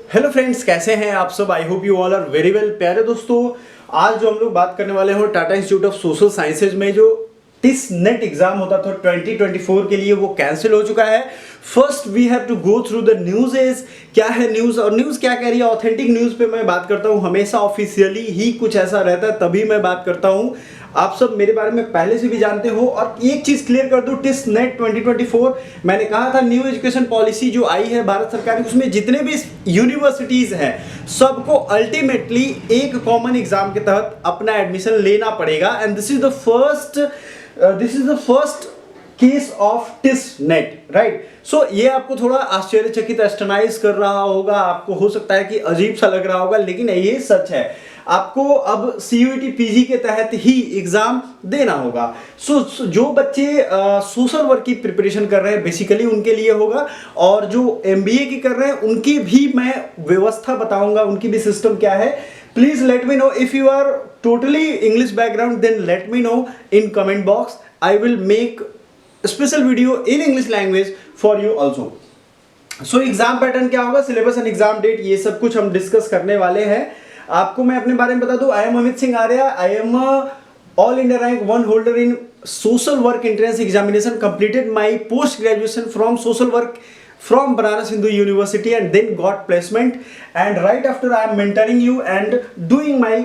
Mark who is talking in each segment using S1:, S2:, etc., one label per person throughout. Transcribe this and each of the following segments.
S1: Hello friends, कैसे हैं आप सब। I hope you all are very well. प्यारे दोस्तों, आज जो हम लोग बात करने वाले हैं Tata Institute of social sciences में जो टिस नेट एग्जाम होता था 2024 के लिए, वो कैंसिल हो चुका है। First we have to go through the news. Is क्या है न्यूज और न्यूज क्या कह रही है। ऑथेंटिक न्यूज पे मैं बात करता हूं, हमेशा ऑफिशियली ही कुछ ऐसा रहता है तभी मैं बात करता हूं। आप सब मेरे बारे में पहले से भी जानते हो। और एक चीज क्लियर कर दूं, टिस नेट 2024 मैंने कहा था न्यू एजुकेशन पॉलिसी जो आई है भारत सरकार की, उसमें जितने भी यूनिवर्सिटीज हैं सबको अल्टीमेटली एक कॉमन एग्जाम के तहत अपना एडमिशन लेना पड़ेगा। And this is the first case of TISS नेट, राइट। सो ये आपको थोड़ा आश्चर्यचकित एस्टनाइज कर रहा होगा, आपको हो सकता है कि अजीब सा लग रहा होगा, लेकिन ये सच है। आपको अब CUET PG के तहत ही एग्जाम देना होगा। सो जो बच्चे सोशल वर्क की प्रिपरेशन कर रहे हैं बेसिकली उनके लिए होगा, और जो MBA की कर रहे हैं उनकी भी मैं व्यवस्था बताऊंगा, उनकी भी सिस्टम क्या है। Please let me know if you are totally English background, then let me know in comment box. I will make special video in English language for you also. So exam pattern क्या होगा, syllabus and exam date, ये सब कुछ हम discuss करने वाले हैं। आपको मैं अपने बारे में बता दूं, I am Amit Singh Arya. I am all India rank 1 holder in social work entrance examination, completed my post graduation from social work from Banaras Hindu University and then got placement, and right after I am mentoring you and doing my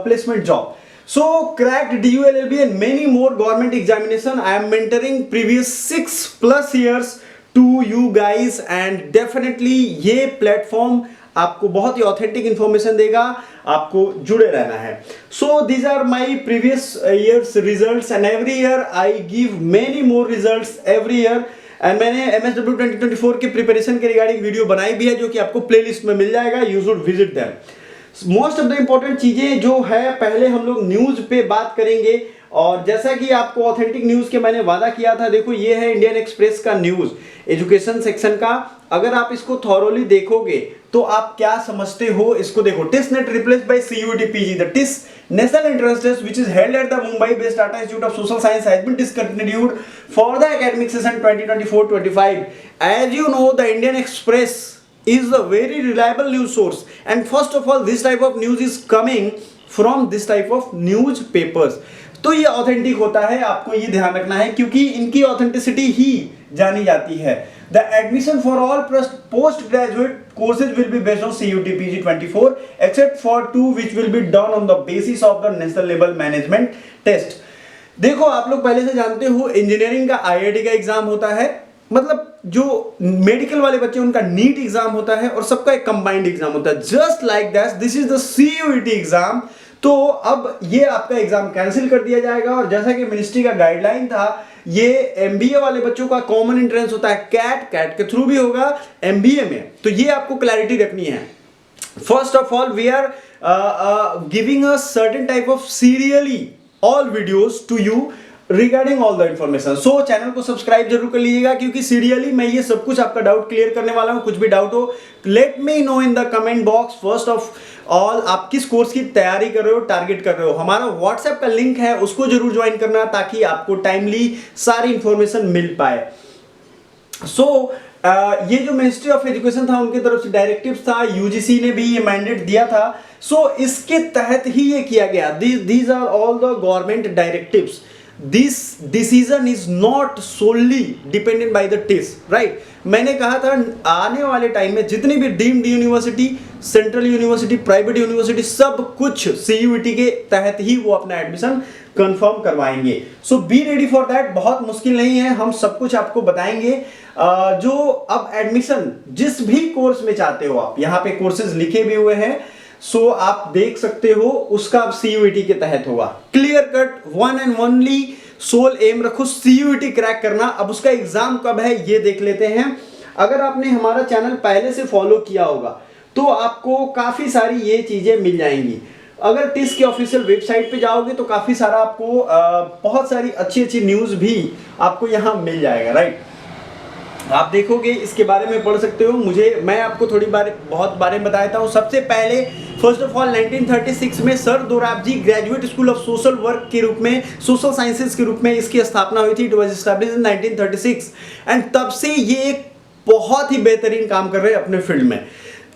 S1: placement job. So cracked DULLB and many more government examination. I am mentoring previous 6+ years to you guys, and definitely ये platform आपको बहुत ही authentic information देगा, आपको जुड़े रहना है। So these are my previous years results and every year I give many more results every year. And मैंने MSW 2024 के प्रिपरेशन के रिगार्डिंग वीडियो बनाई भी है जो कि आपको प्लेलिस्ट में मिल जाएगा, you should visit them. Most of the important चीजें जो है, पहले हम लोग न्यूज पे बात करेंगे। और जैसा कि आपको ऑथेंटिक न्यूज के मैंने वादा किया था, देखो ये है इंडियन एक्सप्रेस का न्यूज एजुकेशन सेक्शन का। अगर आप इसको थॉरोली देखोगे तो आप क्या समझते हो, इसको देखो। TISS NET replaced by CUET PG, the TISS National Entrance Test which is held at the Mumbai based Tata Institute of Social Science has been discontinued for the academic session 2024-25। As you know, the Indian Express is a very reliable news source, and first of all this type of news is coming from this type of newspapers। तो ये authentic होता है, आपको ये ध्यान रखना है क्योंकि इनकी ऑथेंटिसिटी ही जानी जाती है। The admission for all post graduate courses will be based on CUET PG 24 except for 2 which will be done on the basis of the national level management test। देखो आप लोग पहले से जानते हो इंजीनियरिंग का IIT का एग्जाम होता है, मतलब जो मेडिकल वाले बच्चे उनका नीट एग्जाम होता है और सबका एक कंबाइंड एग्जाम होता है। Just like that this is the CUET exam. तो अब ये आपका एग्जाम कैंसिल कर दिया जाएगा, और जैसा कि मिनिस्ट्री का गाइडलाइन था, ये MBA वाले बच्चों का कॉमन एंट्रेंस होता है कैट के थ्रू भी होगा MBA में। तो ये आपको क्लैरिटी रखनी है। First of all we are giving a certain type of serially all videos to you regarding all the information. So channel को सब्सक्राइब जरूर कर लीजिएगा क्योंकि सीरियली मैं ये सब कुछ आपका डाउट क्लियर करने वाला हूं। कुछ भी डाउट हो, late me know in the comment box. First of all, आप किस कोर्स की तैयारी कर रहे हो, टारगेट कर रहे हो, हमारा व्हाट्सएप का लिंक है उसको जरूर ज्वाइन करना ताकि आपको टाइमली सारी इंफॉर्मेशन मिल पाए। सो ये जो मिनिस्ट्री ऑफ एजुकेशन था उनकी तरफ से डायरेक्टिव था, UGC ने भी ये मैंडेट दिया था। सो इसके तहत ही ये किया गया। These are all the government directives. This decision is not solely dependent by the TIS, right? मैंने कहा था आने वाले टाइम में जितनी भी deemed university, central university, private university, सब कुछ CUET के तहत ही वो अपना एडमिशन कंफर्म करवाएंगे। सो बी रेडी फॉर दैट। बहुत मुश्किल नहीं है, हम सब कुछ आपको बताएंगे। जो अब एडमिशन जिस भी कोर्स में चाहते हो आप, यहाँ पे कोर्सेज लिखे भी हुए हैं, सो आप देख सकते हो, उसका अब CUET के तहत होगा। Clear cut, one and only sole aim रखो, CUET क्रैक करना। अब उसका एग्जाम कब है ये देख लेते हैं। अगर आपने हमारा चैनल पहले से फॉलो किया होगा तो आपको काफी सारी ये चीजें मिल जाएंगी। अगर टिस की ऑफिशियल वेबसाइट पे जाओगे तो काफी सारा आपको बहुत सारी अच्छी अच्छी न्यूज भी आपको यहाँ मिल जाएगा, राइट। आप देखोगे, इसके बारे में पढ़ सकते हो। मैं आपको बहुत बारे में बताया था। सबसे पहले फर्स्ट ऑफ ऑल 1936 में sir Dorabji graduate school of social work के रूप में, सोशल साइंसेज के रूप में इसकी स्थापना हुई थी। It was established in 1936 and तब से ये एक बहुत ही बेहतरीन काम कर रहे हैं अपने फील्ड में।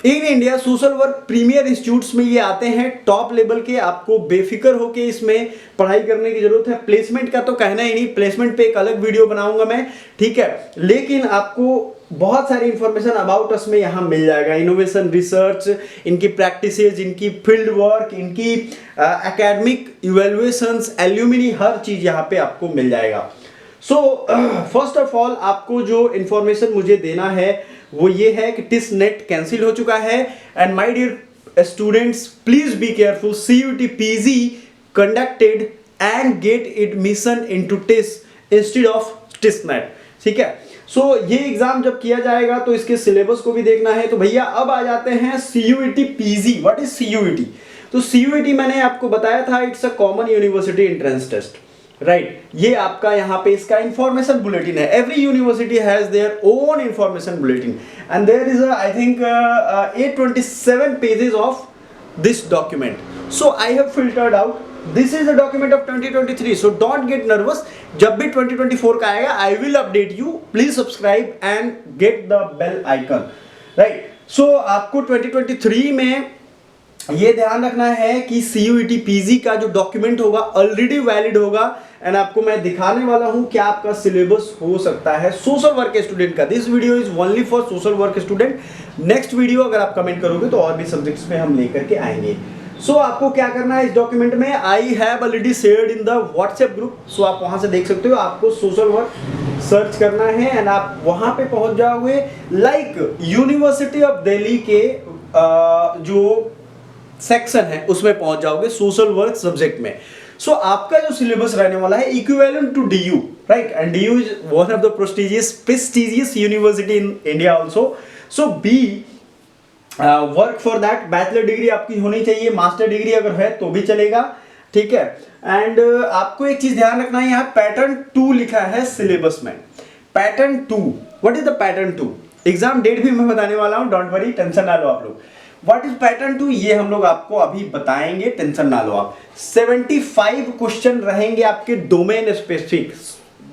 S1: In India social work premiere institutes में ये आते हैं टॉप लेवल के, आपको बेफिक्र होके इसमें पढ़ाई करने की जरूरत है। प्लेसमेंट का तो कहना ही नहीं, प्लेसमेंट पे एक अलग वीडियो बनाऊंगा मैं, ठीक है, लेकिन आपको बहुत सारी इंफॉर्मेशन अबाउट अस में यहाँ मिल जाएगा। इनोवेशन, रिसर्च, इनकी प्रैक्टिसेस, इनकी फील्ड वर्क, इनकी एकेडमिक इवैल्यूएशंस, एल्यूमिनी, हर चीज यहाँ पे आपको मिल जाएगा। सो फर्स्ट ऑफ ऑल आपको जो इंफॉर्मेशन मुझे देना है वो ये है कि टिस नेट कैंसिल हो चुका है। And my dear students, please be careful, CUET PG conducted and get admission into TISS instead of TISS NET, ठीक है। सो ये एग्जाम जब किया जाएगा तो इसके सिलेबस को भी देखना है। तो भैया अब आ जाते हैं CUET PG। What is CUET? तो CUET मैंने आपको बताया था, it's a common university entrance test, right. ये आपका यहाँ पे इसका इंफॉर्मेशन बुलेटिन है। Every university has their own information bulletin and there is I think 827 pages of this document. So I have filtered out, this is the document of 2023। So don't get nervous, जब भी 2024 का आएगा I will update you. Please subscribe and get the bell icon, right. So आपको 2023 में ये ध्यान रखना है कि CUET PG का जो डॉक्यूमेंट होगा ऑलरेडी वैलिड होगा। एंड आपको मैं दिखाने वाला हूं क्या आपका सिलेबस हो सकता है सोशल वर्क के स्टूडेंट का। This video is only for social work student. Next video अगर आप कमेंट करोगे तो और भी सब्जेक्ट्स पे हम लेकर के आएंगे। सो आपको क्या करना है इस डॉक्यूमेंट में, I have already shared in the WhatsApp group. So आप वहां से देख सकते हो, आपको सोशल वर्क सर्च करना है एंड आप वहां पे पहुंच जाओगे। लाइक यूनिवर्सिटी ऑफ दिल्ली के जो सेक्शन है उसमें पहुंच जाओगे सोशल वर्क सब्जेक्ट में। सो आपका जो सिलेबस रहने वाला है equivalent to DU, right, and DU is one of the prestigious university in India also. So be work for that. Bachelor degree आपकी होनी चाहिए, मास्टर डिग्री अगर है तो भी चलेगा, ठीक है। एंड आपको एक चीज ध्यान रखना है, यहाँ पैटर्न 2 लिखा है सिलेबस में। Pattern 2, what is the pattern 2? Exam date भी मैं बताने वाला हूं, डोंट वरी, टेंशन ना लो आप लोग। व्हाट इज पैटर्न 2 ये हम लोग आपको अभी बताएंगे, टेंशन ना लो आप। 75 क्वेश्चन रहेंगे आपके domain specific.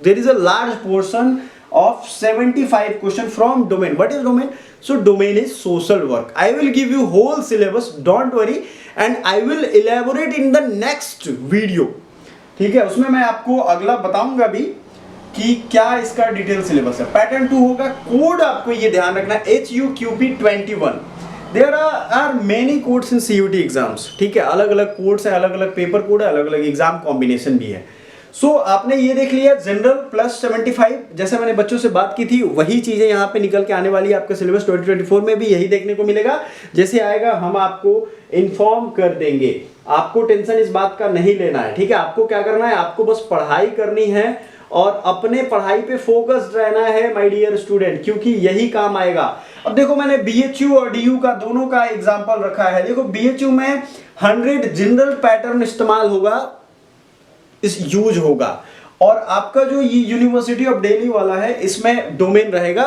S1: There is a large portion of 75 question from domain. What is domain? So domain is social work. I will give you whole syllabus, don't worry, and I will elaborate in the next video, ठीक है। उसमें मैं आपको अगला बताऊंगा भी कि क्या इसका डिटेल सिलेबस है। पैटर्न 2 होगा। कोड आपको ये ध्यान रखना, HUQP21। There are many codes in CUET exams, ठीक है, अलग अलग कोड्स हैं, अलग अलग पेपर कोड है, अलग अलग एग्जाम कॉम्बिनेशन भी है। सो आपने ये देख लिया जनरल प्लस 75, जैसे मैंने बच्चों से बात की थी वही चीजें यहाँ पे निकल के आने वाली है। आपका सिलेबस 2024 में भी यही देखने को मिलेगा। जैसे आएगा हम आपको इन्फॉर्म कर देंगे, आपको टेंशन इस बात का नहीं लेना है, ठीक है। आपको क्या करना है, आपको बस पढ़ाई करनी है और अपने पढ़ाई पे फोकस्ड रहना है माय डियर स्टूडेंट, क्योंकि यही काम आएगा। अब देखो मैंने BHU और DU का दोनों का एग्जाम्पल रखा है। देखो BHU में 100 जनरल पैटर्न इस्तेमाल होगा, इस यूज होगा, और आपका जो ये यूनिवर्सिटी ऑफ दिल्ली वाला है इसमें डोमेन रहेगा,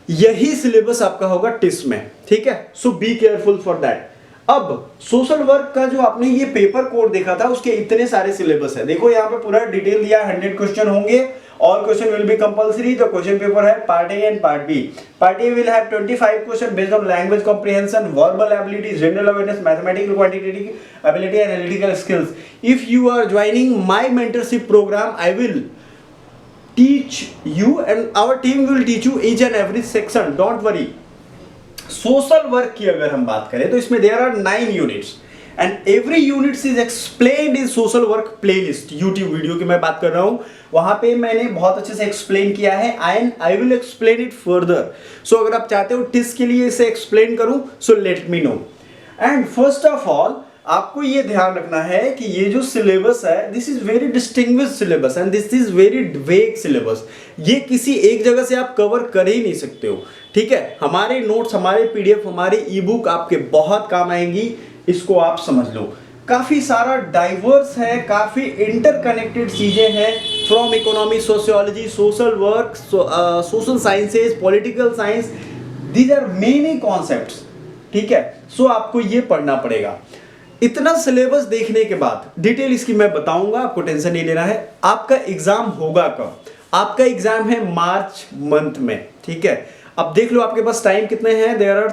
S1: यही सिलेबस आपका होगा टिस में, ठीक है। सो बी केयरफुल फॉर दैट। अब सोशल वर्क का जो आपने ये पेपर कोड देखा था उसके इतने सारे सिलेबस है। देखो यहाँ पे पूरा डिटेल दिया, 100 क्वेश्चन होंगे, all question will be compulsory। The question paper है part A and part B। Part A will have 25 question based on language comprehension, verbal ability, general awareness, mathematical quantitative ability and analytical skills। If you are joining my mentorship program, I will teach you and our team will teach you each and every section, don't worry। Social work की अगर हम बात करें तो इसमें there are 9 units and every units is explained in social work playlist. YouTube video की मैं बात कर रहा हूं, वहां पे मैंने बहुत अच्छे से एक्सप्लेन किया है and I will explain it further. So अगर आप चाहते हो टिस के लिए इसे एक्सप्लेन करूं, so let me no. And first of all आपको ये ध्यान रखना है कि ये जो सिलेबस है this is very distinguished syllabus and this is very vague syllabus. ये किसी एक जगह से आप कवर कर ही नहीं सकते हो, ठीक है। हमारे नोट्स, हमारे PDF, हमारे ई-बुक आपके बहुत काम आएंगी, इसको आप समझ लो। काफी सारा डाइवर्स है, काफी इंटरकनेक्टेड चीजें हैं, from economy, sociology, social work, social sciences, political science, these are many concepts, ठीक है। सो आपको ये पढ़ना पड़ेगा। इतना सिलेबस देखने के बाद डिटेल इसकी मैं बताऊंगा, आपको टेंशन नहीं लेना है। आपका एग्जाम होगा कब? आपका एग्जाम है मार्च मंथ में, ठीक है। अब देख लो आपके पास टाइम कितने हैं, there are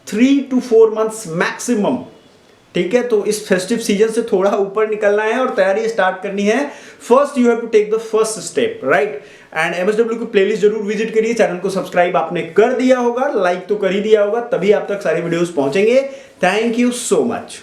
S1: 3 to 4 months maximum. ठीक है, तो इस फेस्टिव सीजन से थोड़ा ऊपर निकलना है और तैयारी स्टार्ट करनी है। First you have to take the first step, right. And MSW की प्लेलिस्ट जरूर विजिट करिए। चैनल को सब्सक्राइब आपने कर दिया होगा, लाइक तो कर ही दिया होगा, तभी आप तक सारी वीडियोस पहुंचेंगे। Thank you so much.